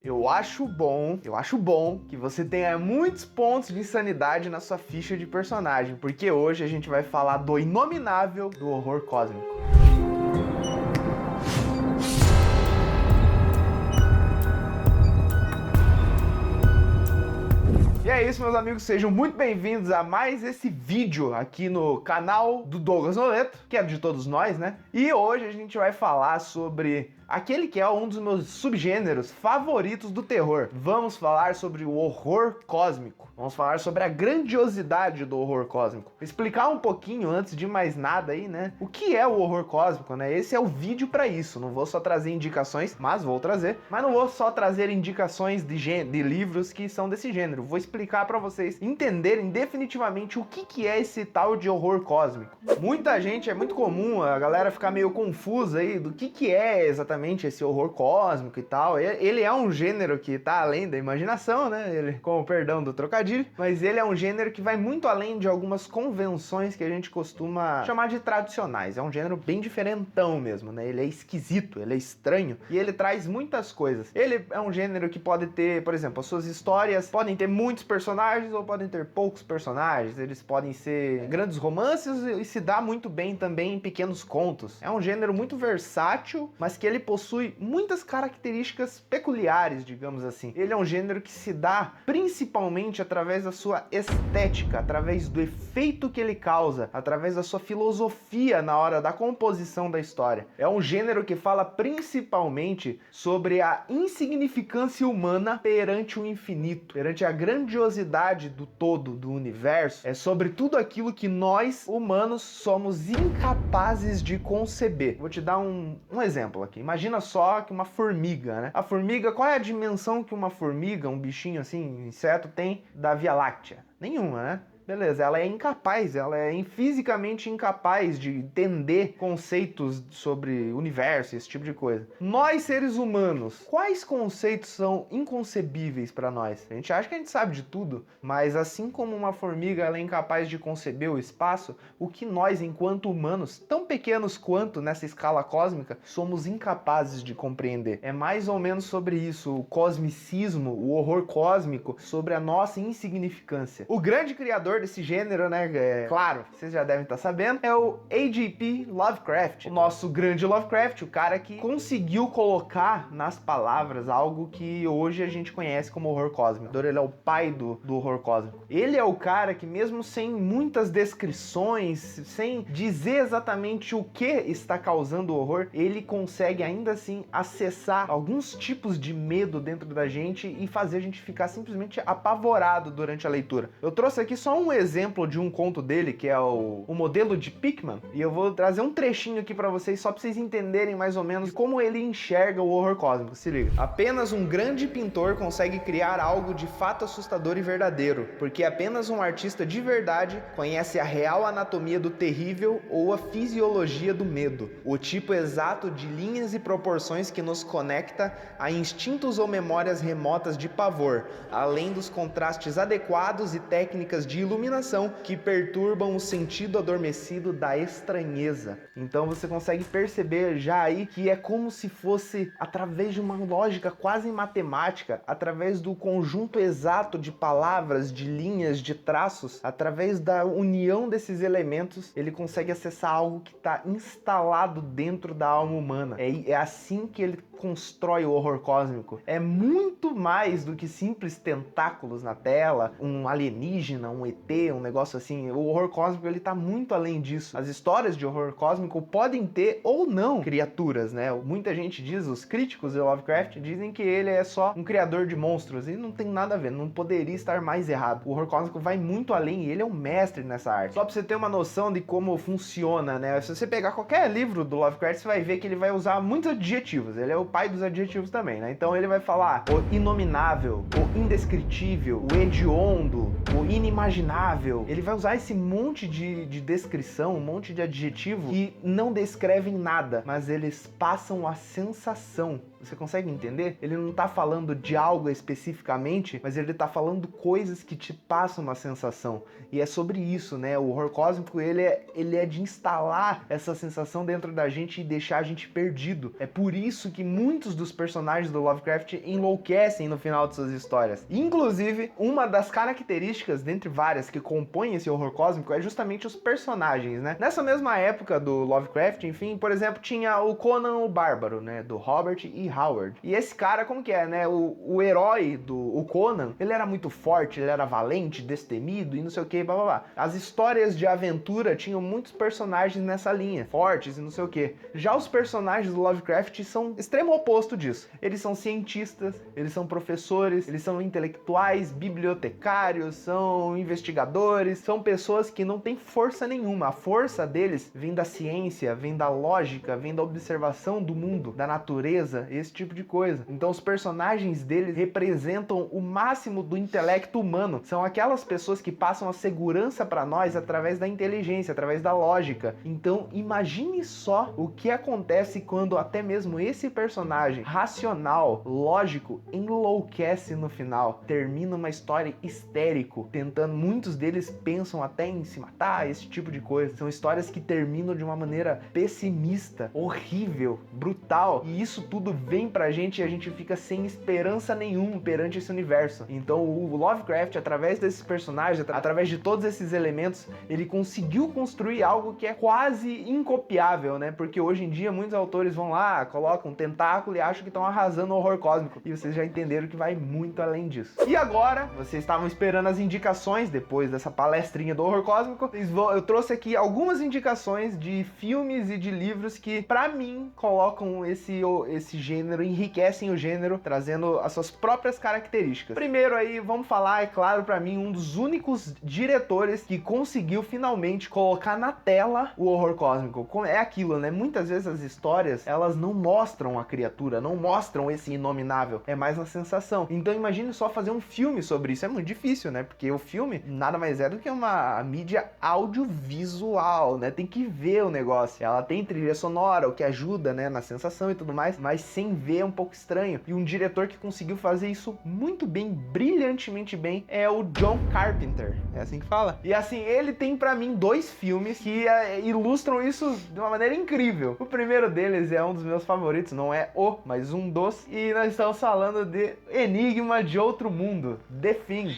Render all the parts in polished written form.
Eu acho bom que você tenha muitos pontos de insanidade na sua ficha de personagem, porque hoje a gente vai falar do inominável do horror cósmico. E é isso, meus amigos, sejam muito bem-vindos a mais esse vídeo aqui no canal do Douglas Noleto, que é de todos nós, né? E hoje a gente vai falar sobre aquele que é um dos meus subgêneros favoritos do terror. Vamos falar sobre o horror cósmico. Vamos falar sobre a grandiosidade do horror cósmico. Explicar um pouquinho, antes de mais nada aí, né? O que é o horror cósmico, né? Esse é o vídeo para isso. Não vou só trazer indicações, mas vou trazer. Mas não vou só trazer indicações de livros que são desse gênero. Vou explicar para vocês entenderem definitivamente o que é esse tal de horror cósmico. Muita gente, é muito comum a galera ficar meio confusa aí do que é exatamente esse horror cósmico e tal. Ele é um gênero que tá além da imaginação, né? Ele, com o perdão do trocadilho, mas ele é um gênero que vai muito além de algumas convenções que a gente costuma chamar de tradicionais. É um gênero bem diferentão mesmo, né? Ele é esquisito, ele é estranho e ele traz muitas coisas. Ele é um gênero que pode ter, por exemplo, as suas histórias podem ter muitos personagens ou podem ter poucos personagens. Eles podem ser grandes romances e se dá muito bem também em pequenos contos. É um gênero muito versátil, mas que ele possui muitas características peculiares, digamos assim. Ele é um gênero que se dá principalmente através da sua estética, através do efeito que ele causa, através da sua filosofia na hora da composição da história. É um gênero que fala principalmente sobre a insignificância humana perante o infinito, perante a grandiosidade do todo, do universo. É sobre tudo aquilo que nós, humanos, somos incapazes de conceber. Vou te dar um exemplo aqui. Imagina só que uma formiga, né? A formiga, qual é a dimensão que uma formiga, um bichinho assim, um inseto, tem da Via Láctea? Nenhuma, né? Beleza, ela é incapaz, ela é fisicamente incapaz de entender conceitos sobre universo, esse tipo de coisa. Nós, seres humanos, quais conceitos são inconcebíveis para nós? A gente acha que a gente sabe de tudo, mas assim como uma formiga ela é incapaz de conceber o espaço, o que nós, enquanto humanos, tão pequenos quanto nessa escala cósmica, somos incapazes de compreender. É mais ou menos sobre isso, o cosmicismo, o horror cósmico, sobre a nossa insignificância. O grande criador desse gênero, né, claro, vocês já devem estar sabendo, é o H.P. Lovecraft, o nosso grande Lovecraft, o cara que conseguiu colocar nas palavras algo que hoje a gente conhece como horror cósmico. Ele é o pai do horror cósmico. Ele é o cara que, mesmo sem muitas descrições, sem dizer exatamente o que está causando o horror, ele consegue ainda assim acessar alguns tipos de medo dentro da gente e fazer a gente ficar simplesmente apavorado durante a leitura. Eu trouxe aqui só um exemplo de um conto dele, que é o Modelo de Pickman, e eu vou trazer um trechinho aqui pra vocês, só pra vocês entenderem mais ou menos como ele enxerga o horror cósmico. Se liga. Apenas um grande pintor consegue criar algo de fato assustador e verdadeiro, porque apenas um artista de verdade conhece a real anatomia do terrível ou a fisiologia do medo, o tipo exato de linhas e proporções que nos conecta a instintos ou memórias remotas de pavor, além dos contrastes adequados e técnicas de iluminação que perturbam o sentido adormecido da estranheza. Então você consegue perceber já aí que é como se fosse através de uma lógica quase matemática, através do conjunto exato de palavras, de linhas, de traços, através da união desses elementos, ele consegue acessar algo que está instalado dentro da alma humana. É assim que ele constrói o horror cósmico. É muito mais do que simples tentáculos na tela, um alienígena, um ET, um negócio assim. O horror cósmico, ele tá muito além disso. As histórias de horror cósmico podem ter ou não criaturas, né? Muita gente diz, os críticos de Lovecraft dizem que ele é só um criador de monstros, e não tem nada a ver, não poderia estar mais errado. O horror cósmico vai muito além e ele é um mestre nessa arte. Só pra você ter uma noção de como funciona, né? Se você pegar qualquer livro do Lovecraft, você vai ver que ele vai usar muitos adjetivos. Ele é o pai dos adjetivos também, né? Então ele vai falar o inominável, o indescritível, o hediondo, o inimaginável. Ele vai usar esse monte de descrição, um monte de adjetivo que não descrevem nada, mas eles passam a sensação Você consegue entender? Ele não tá falando de algo especificamente, mas ele tá falando coisas que te passam uma sensação. E é sobre isso, né? O horror cósmico, ele é de instalar essa sensação dentro da gente e deixar a gente perdido. É por isso que muitos dos personagens do Lovecraft enlouquecem no final de suas histórias. Inclusive, uma das características, dentre várias, que compõem esse horror cósmico é justamente os personagens, né? Nessa mesma época do Lovecraft, enfim, por exemplo, tinha o Conan o Bárbaro, né? Do Robert E. Howard. E esse cara, como que é, né? O herói do Conan, ele era muito forte, ele era valente, destemido e não sei o que, blá blá blá. As histórias de aventura tinham muitos personagens nessa linha, fortes e não sei o que. Já os personagens do Lovecraft são extremo oposto disso. Eles são cientistas, eles são professores, eles são intelectuais, bibliotecários, são investigadores, são pessoas que não têm força nenhuma. A força deles vem da ciência, vem da lógica, vem da observação do mundo, da natureza, esse tipo de coisa. Então os personagens deles representam o máximo do intelecto humano. São aquelas pessoas que passam a segurança para nós através da inteligência, através da lógica. Então imagine só o que acontece quando até mesmo esse personagem racional, lógico, enlouquece no final. Termina uma história histérico, tentando, muitos deles pensam até em se matar, esse tipo de coisa. São histórias que terminam de uma maneira pessimista, horrível, brutal. E isso tudo vem pra gente e a gente fica sem esperança nenhuma perante esse universo. Então o Lovecraft, através desses personagens, através de todos esses elementos, ele conseguiu construir algo que é quase incopiável, né? Porque hoje em dia muitos autores vão lá, colocam um tentáculo e acham que estão arrasando o horror cósmico. E vocês já entenderam que vai muito além disso. E agora, vocês estavam esperando as indicações depois dessa palestrinha do horror cósmico. Eu trouxe aqui algumas indicações de filmes e de livros que, pra mim, colocam esse gênero, enriquecem o gênero, trazendo as suas próprias características. Primeiro aí, vamos falar, é claro, pra mim, um dos únicos diretores que conseguiu finalmente colocar na tela o horror cósmico. É aquilo, né? Muitas vezes as histórias, elas não mostram a criatura, não mostram esse inominável, é mais na sensação. Então imagine só fazer um filme sobre isso, é muito difícil, né? Porque o filme nada mais é do que uma mídia audiovisual, né? Tem que ver o negócio. Ela tem trilha sonora, o que ajuda, né, na sensação e tudo mais, mas sem ver é um pouco estranho. E um diretor que conseguiu fazer isso muito bem, brilhantemente bem, é o John Carpenter. É assim que fala? E assim, ele tem pra mim 2 filmes que ilustram isso de uma maneira incrível. O primeiro deles é um dos meus favoritos, não é mas um dos. E nós estamos falando de Enigma de Outro Mundo, The Thing.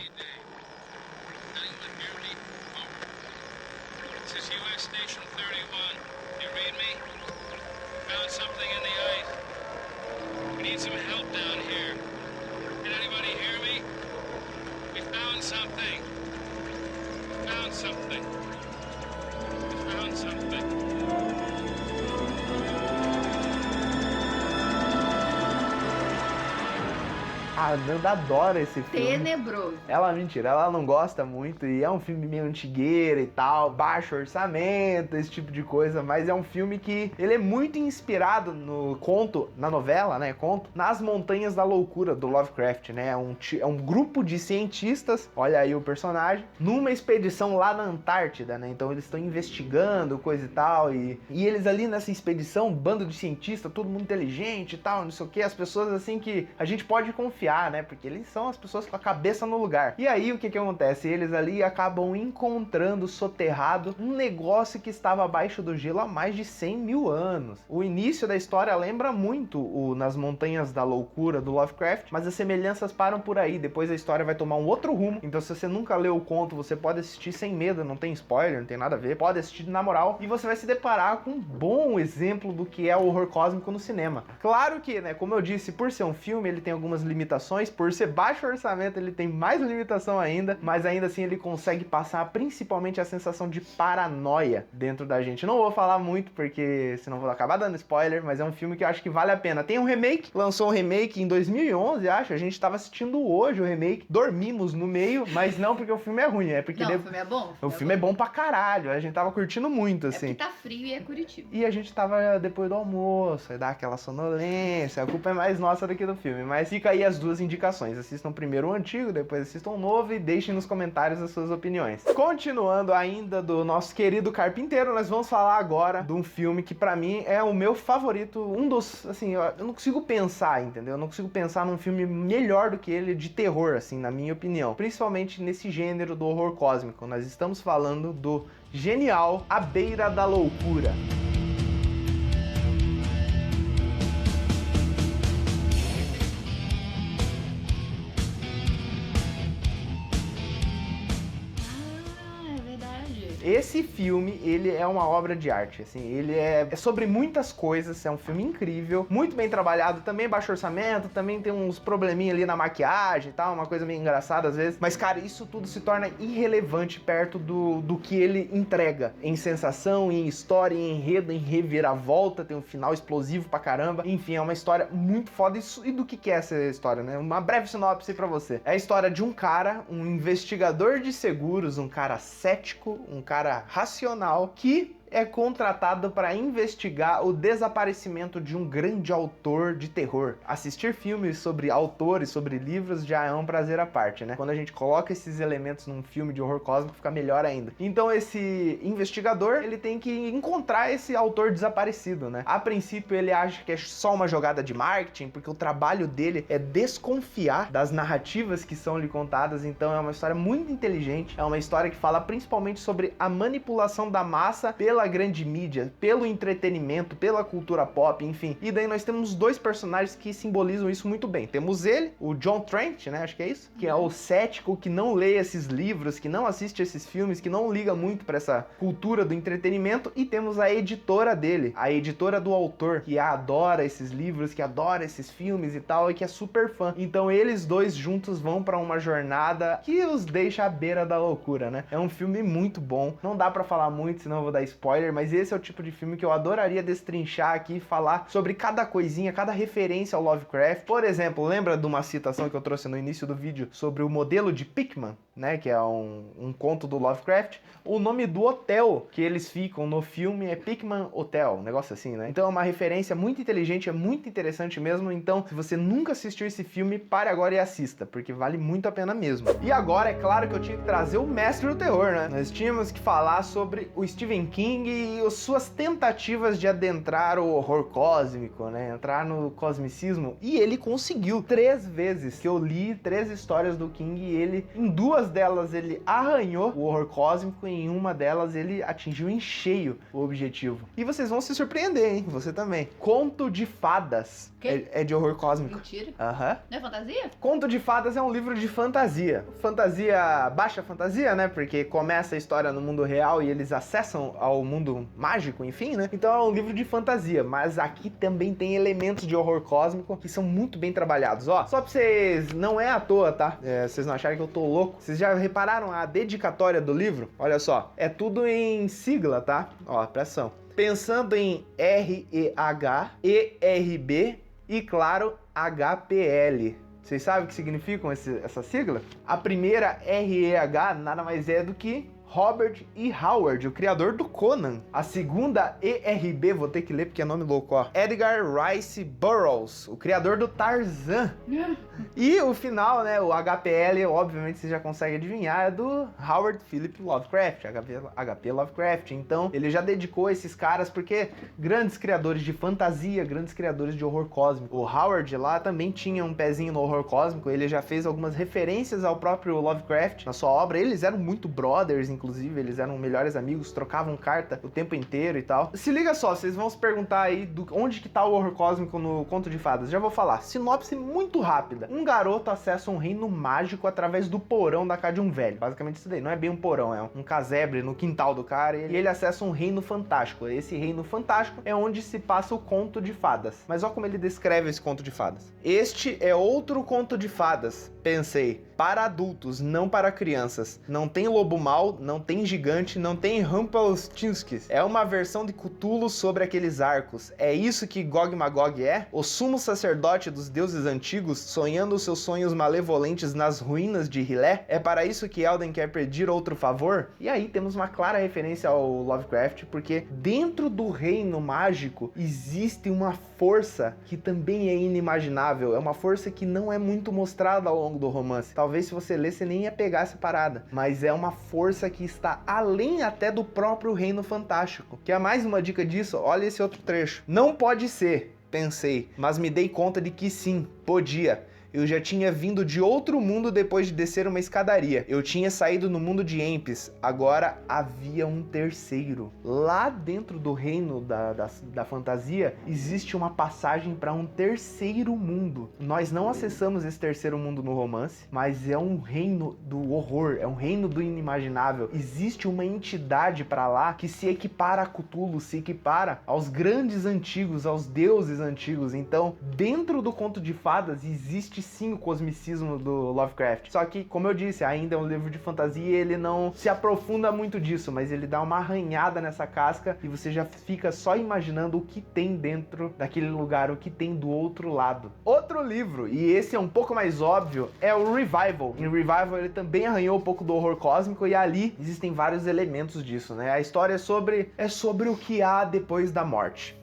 A Nanda adora esse filme. Tenebroso. Mentira, ela não gosta muito e é um filme meio antigueira e tal, baixo orçamento, esse tipo de coisa, mas é um filme que ele é muito inspirado no conto, na novela, né, conto, Nas Montanhas da Loucura, do Lovecraft, né, é um grupo de cientistas, olha aí o personagem, numa expedição lá na Antártida, né, então eles estão investigando coisa e tal, e eles ali nessa expedição, um bando de cientistas, todo mundo inteligente e tal, não sei o que, as pessoas assim que a gente pode confiar, né? Porque eles são as pessoas com a cabeça no lugar. E aí, o que acontece? Eles ali acabam encontrando soterrado um negócio que estava abaixo do gelo há mais de 100 mil anos. O início da história lembra muito o Nas Montanhas da Loucura, do Lovecraft, mas as semelhanças param por aí. Depois a história vai tomar um outro rumo. Então, se você nunca leu o conto, você pode assistir sem medo, não tem spoiler, não tem nada a ver. Pode assistir na moral e você vai se deparar com um bom exemplo do que é o horror cósmico no cinema. Claro que, né, como eu disse, por ser um filme, ele tem algumas limitações. Por ser baixo orçamento, ele tem mais limitação ainda, mas ainda assim ele consegue passar principalmente a sensação de paranoia dentro da gente. Não vou falar muito, porque senão vou acabar dando spoiler, mas é um filme que eu acho que vale a pena. Tem um remake, lançou um remake em 2011, acho, a gente tava assistindo hoje o remake, dormimos no meio, mas não porque o filme é ruim, é porque... Não, o filme é bom. O filme é bom pra caralho, a gente tava curtindo muito, assim. É porque tá frio e é Curitiba. E a gente tava depois do almoço, aí dá aquela sonolência, a culpa é mais nossa do que do filme, mas fica aí as duas duas indicações. Assistam primeiro o antigo, depois assistam o novo e deixem nos comentários as suas opiniões. Continuando ainda do nosso querido Carpinteiro, nós vamos falar agora de um filme que pra mim é o meu favorito, um dos, assim, eu não consigo pensar, entendeu? Eu não consigo pensar num filme melhor do que ele de terror, assim, na minha opinião. Principalmente nesse gênero do horror cósmico. Nós estamos falando do genial À Beira da Loucura. Esse filme, ele é uma obra de arte, assim, ele é sobre muitas coisas, é um filme incrível, muito bem trabalhado, também baixo orçamento, também tem uns probleminha ali na maquiagem e tal, uma coisa meio engraçada às vezes, mas cara, isso tudo se torna irrelevante perto do que ele entrega, em sensação, em história, em enredo, em reviravolta, tem um final explosivo pra caramba, enfim, é uma história muito foda. E do que é essa história, né? Uma breve sinopse pra você. É a história de um cara, um investigador de seguros, um cara cético, um cara racional que é contratado para investigar o desaparecimento de um grande autor de terror. Assistir filmes sobre autores, sobre livros, já é um prazer à parte, né? Quando a gente coloca esses elementos num filme de horror cósmico, fica melhor ainda. Então esse investigador, ele tem que encontrar esse autor desaparecido, né? A princípio ele acha que é só uma jogada de marketing, porque o trabalho dele é desconfiar das narrativas que são lhe contadas, então é uma história muito inteligente, é uma história que fala principalmente sobre a manipulação da massa pela grande mídia, pelo entretenimento, pela cultura pop, enfim. E daí nós temos dois personagens que simbolizam isso muito bem. Temos ele, o John Trent, né, acho que é isso, que é o cético que não lê esses livros, que não assiste esses filmes, que não liga muito pra essa cultura do entretenimento, e temos a editora dele, a editora do autor, que adora esses livros, que adora esses filmes e tal, e que é super fã. Então eles dois juntos vão pra uma jornada que os deixa à beira da loucura, né? É um filme muito bom, não dá pra falar muito, senão eu vou dar spoiler, mas esse é o tipo de filme que eu adoraria destrinchar aqui e falar sobre cada coisinha, cada referência ao Lovecraft. Por exemplo, lembra de uma citação que eu trouxe no início do vídeo sobre o modelo de Pickman, né, que é um conto do Lovecraft? O nome do hotel que eles ficam no filme é Pickman Hotel, um negócio assim, né? Então é uma referência muito inteligente, é muito interessante mesmo. Então, se você nunca assistiu esse filme, pare agora e assista, porque vale muito a pena mesmo. E agora, é claro que eu tinha que trazer o mestre do terror, né? Nós tínhamos que falar sobre o Stephen King e as suas tentativas de adentrar o horror cósmico, né? Entrar no cosmicismo. E ele conseguiu. 3 vezes que eu li 3 histórias do King e ele, em 2 delas, ele arranhou o horror cósmico e em uma delas ele atingiu em cheio o objetivo. E vocês vão se surpreender, hein? Você também. Conto de Fadas. É de horror cósmico. Mentira. Aham. Não é fantasia? Conto de Fadas é um livro de fantasia. Fantasia, baixa fantasia, né? Porque começa a história no mundo real e eles acessam ao mundo mágico, enfim, né? Então é um livro de fantasia, mas aqui também tem elementos de horror cósmico que são muito bem trabalhados. Ó, só pra vocês, não é à toa, tá? Vocês não acharem que eu tô louco. Vocês já repararam a dedicatória do livro? Olha só, é tudo em sigla, tá? Ó, presta atenção. Pensando em REH, ERB e, claro, HPL. Vocês sabem o que significam essa sigla? A primeira, REH, nada mais é do que Robert E. Howard, o criador do Conan. A segunda, ERB, vou ter que ler porque é nome louco, ó. Edgar Rice Burroughs, o criador do Tarzan. E o final, né, o HPL, obviamente vocês já conseguem adivinhar, é do Howard Philip Lovecraft, HP Lovecraft. Então, ele já dedicou esses caras porque grandes criadores de fantasia, grandes criadores de horror cósmico. O Howard lá também tinha um pezinho no horror cósmico, ele já fez algumas referências ao próprio Lovecraft na sua obra. Eles eram muito brothers, inclusive, eles eram melhores amigos, trocavam carta o tempo inteiro e tal. Se liga só, vocês vão se perguntar aí onde que tá o horror cósmico no Conto de Fadas. Já vou falar. Sinopse muito rápida. Um garoto acessa um reino mágico através do porão da casa de um velho. Basicamente isso daí. Não é bem um porão, é um casebre no quintal do cara. E ele acessa um reino fantástico. Esse reino fantástico é onde se passa o Conto de Fadas. Mas olha como ele descreve esse Conto de Fadas. Este é outro conto de fadas, pensei. para adultos, não para crianças. Não tem lobo mau, não tem gigante, não tem Rumpelstiltskin. É uma versão de Cthulhu sobre aqueles arcos. É isso que Gog Magog é? O sumo sacerdote dos deuses antigos, sonhando seus sonhos malevolentes nas ruínas de Hylé? É para isso que Elden quer pedir outro favor? E aí temos uma clara referência ao Lovecraft, porque dentro do reino mágico existe uma força que também é inimaginável. É uma força que não é muito mostrada ao longo do romance. Talvez se você ler, você nem ia pegar essa parada. Mas é uma força que está além até do próprio reino fantástico. Quer mais uma dica disso? Olha esse outro trecho. Não pode ser, pensei, mas me dei conta de que sim, podia. Eu já tinha vindo de outro mundo depois de descer uma escadaria. Eu tinha saído no mundo de Empis. Agora havia um terceiro. Lá dentro do reino da fantasia, existe uma passagem para um terceiro mundo. Nós não acessamos esse terceiro mundo no romance, mas é um reino do horror, é um reino do inimaginável. Existe uma entidade para lá que se equipara a Cthulhu, se equipara aos grandes antigos, aos deuses antigos. Então, dentro do conto de fadas, existe sim o cosmicismo do Lovecraft. Só que, como eu disse, ainda é um livro de fantasia e ele não se aprofunda muito disso, mas ele dá uma arranhada nessa casca e você já fica só imaginando o que tem dentro daquele lugar, o que tem do outro lado. Outro livro, e esse é um pouco mais óbvio, é o Revival. Em Revival ele também arranhou um pouco do horror cósmico e ali existem vários elementos disso, né? A história é sobre o que há depois da morte.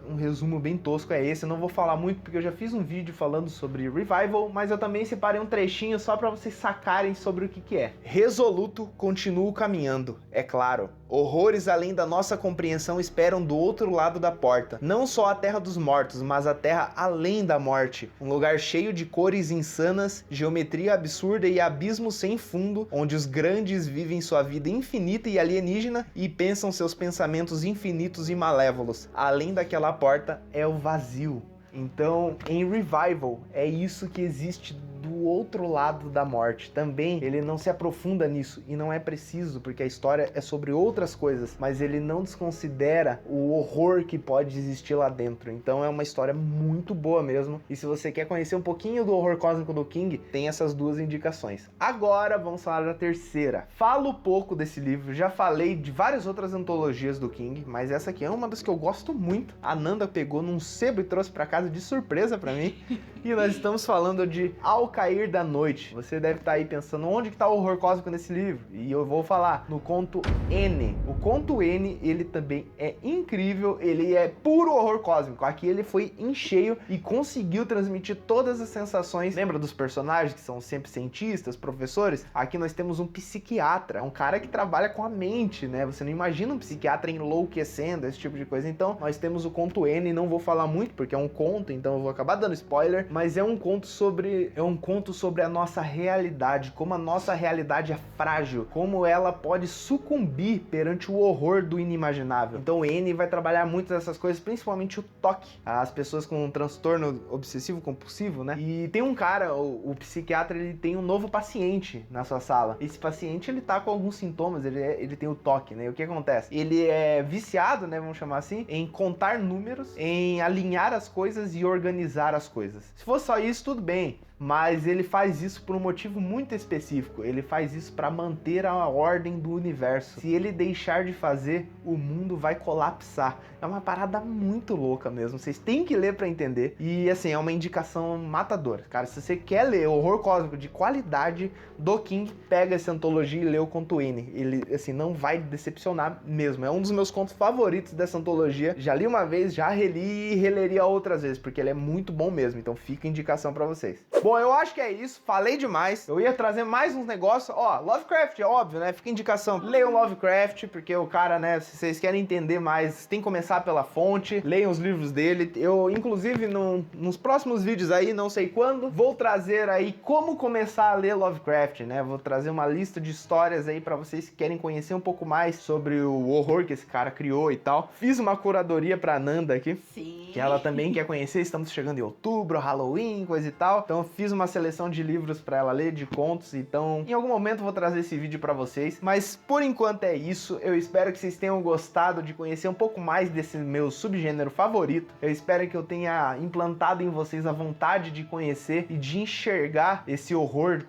Um resumo bem tosco é esse, eu não vou falar muito porque eu já fiz um vídeo falando sobre Revival, mas eu também separei um trechinho só para vocês sacarem sobre o que é. Resoluto, continuo caminhando, é claro. Horrores além da nossa compreensão esperam do outro lado da porta. Não só a terra dos mortos, mas a terra além da morte. Um lugar cheio de cores insanas, geometria absurda e abismo sem fundo, onde os grandes vivem sua vida infinita e alienígena e pensam seus pensamentos infinitos e malévolos. Além daquela porta é o vazio. Então, em Revival, é isso que existe do outro lado da morte. Também ele não se aprofunda nisso e não é preciso, porque a história é sobre outras coisas, mas ele não desconsidera o horror que pode existir lá dentro. Então é uma história muito boa mesmo. E se você quer conhecer um pouquinho do horror cósmico do King, tem essas duas indicações. Agora vamos falar da terceira. Falo pouco desse livro, já falei de várias outras antologias do King, mas essa aqui é uma das que eu gosto muito. A Nanda pegou num sebo e trouxe pra casa de surpresa pra mim. E nós estamos falando de Ao Cair da Noite. Você deve estar aí pensando, onde que tá o horror cósmico nesse livro? E eu vou falar no conto N. O conto N, ele também é incrível, ele é puro horror cósmico. Aqui ele foi em cheio e conseguiu transmitir todas as sensações. Lembra dos personagens que são sempre cientistas, professores? Aqui nós temos um psiquiatra, um cara que trabalha com a mente, né? Você não imagina um psiquiatra enlouquecendo, esse tipo de coisa. Então, nós temos o conto N, não vou falar muito porque é um conto, então eu vou acabar dando spoiler, mas é um conto sobre a nossa realidade, como a nossa realidade é frágil, como ela pode sucumbir perante o horror do inimaginável. Então o N vai trabalhar muito dessas coisas, principalmente o toque, as pessoas com um transtorno obsessivo compulsivo, né? E tem um cara, o psiquiatra, ele tem um novo paciente na sua sala. Esse paciente, ele tá com alguns sintomas, ele tem o toque, né? E o que acontece? Ele é viciado, né, vamos chamar assim, em contar números, em alinhar as coisas e organizar as coisas. Se for só isso, tudo bem. Mas ele faz isso por um motivo muito específico. Ele faz isso para manter a ordem do universo. Se ele deixar de fazer, o mundo vai colapsar. É uma parada muito louca mesmo. Vocês têm que ler para entender. E assim, é uma indicação matadora. Cara, se você quer ler horror cósmico de qualidade do King, pega essa antologia e lê o conto N. Ele, assim, não vai decepcionar mesmo. É um dos meus contos favoritos dessa antologia. Já li uma vez, já reli e releria outras vezes, porque ele é muito bom mesmo. Então fica a indicação para vocês. Bom, eu acho que é isso, falei demais. Eu ia trazer mais uns negócios. Ó, Lovecraft, é óbvio, né? Fica indicação. Leiam Lovecraft, porque o cara, né, se vocês querem entender mais, tem que começar pela fonte. Leiam os livros dele. Eu, inclusive, nos próximos vídeos aí, não sei quando, vou trazer aí como começar a ler Lovecraft, né? Vou trazer uma lista de histórias aí pra vocês que querem conhecer um pouco mais sobre o horror que esse cara criou e tal. Fiz uma curadoria pra Nanda aqui. Sim. Que ela também quer conhecer. Estamos chegando em outubro, Halloween, coisa e tal. Então, fiz uma seleção de livros pra ela ler, de contos, então em algum momento eu vou trazer esse vídeo pra vocês. Mas por enquanto é isso, eu espero que vocês tenham gostado de conhecer um pouco mais desse meu subgênero favorito. Eu espero que eu tenha implantado em vocês a vontade de conhecer e de enxergar esse horror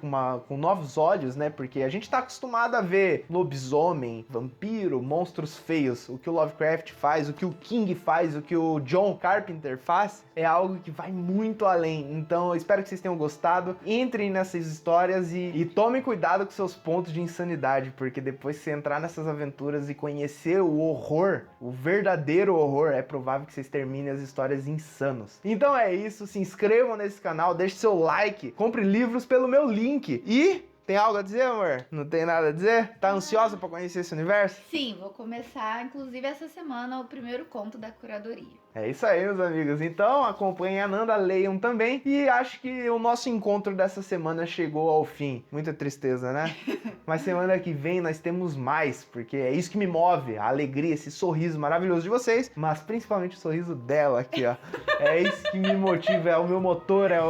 com novos olhos, né? Porque a gente tá acostumado a ver lobisomem, vampiro, monstros feios. O que o Lovecraft faz, o que o King faz, o que o John Carpenter faz, é algo que vai muito além. Então eu espero que vocês tenham gostado. Entrem nessas histórias e tomem cuidado com seus pontos de insanidade, porque depois que você entrar nessas aventuras e conhecer o horror, o verdadeiro horror, é provável que vocês terminem as histórias insanos. Então é isso, se inscrevam nesse canal, deixe seu like, compre livros pelo meu link e... Tem algo a dizer, amor? Não tem nada a dizer? Tá ansiosa pra conhecer esse universo? Sim, vou começar, inclusive, essa semana o primeiro conto da curadoria. É isso aí, meus amigos. Então, acompanhem a Nanda, leiam também. E acho que o nosso encontro dessa semana chegou ao fim. Muita tristeza, né? Mas semana que vem nós temos mais, porque é isso que me move, a alegria, esse sorriso maravilhoso de vocês, mas principalmente o sorriso dela aqui, ó. É isso que me motiva, é o meu motor, é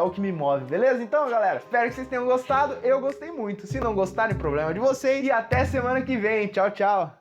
o que me move, beleza? Então, galera, espero que vocês tenham gostado. Eu gostei muito. Se não gostarem, problema de vocês. E até semana que vem. Tchau, tchau.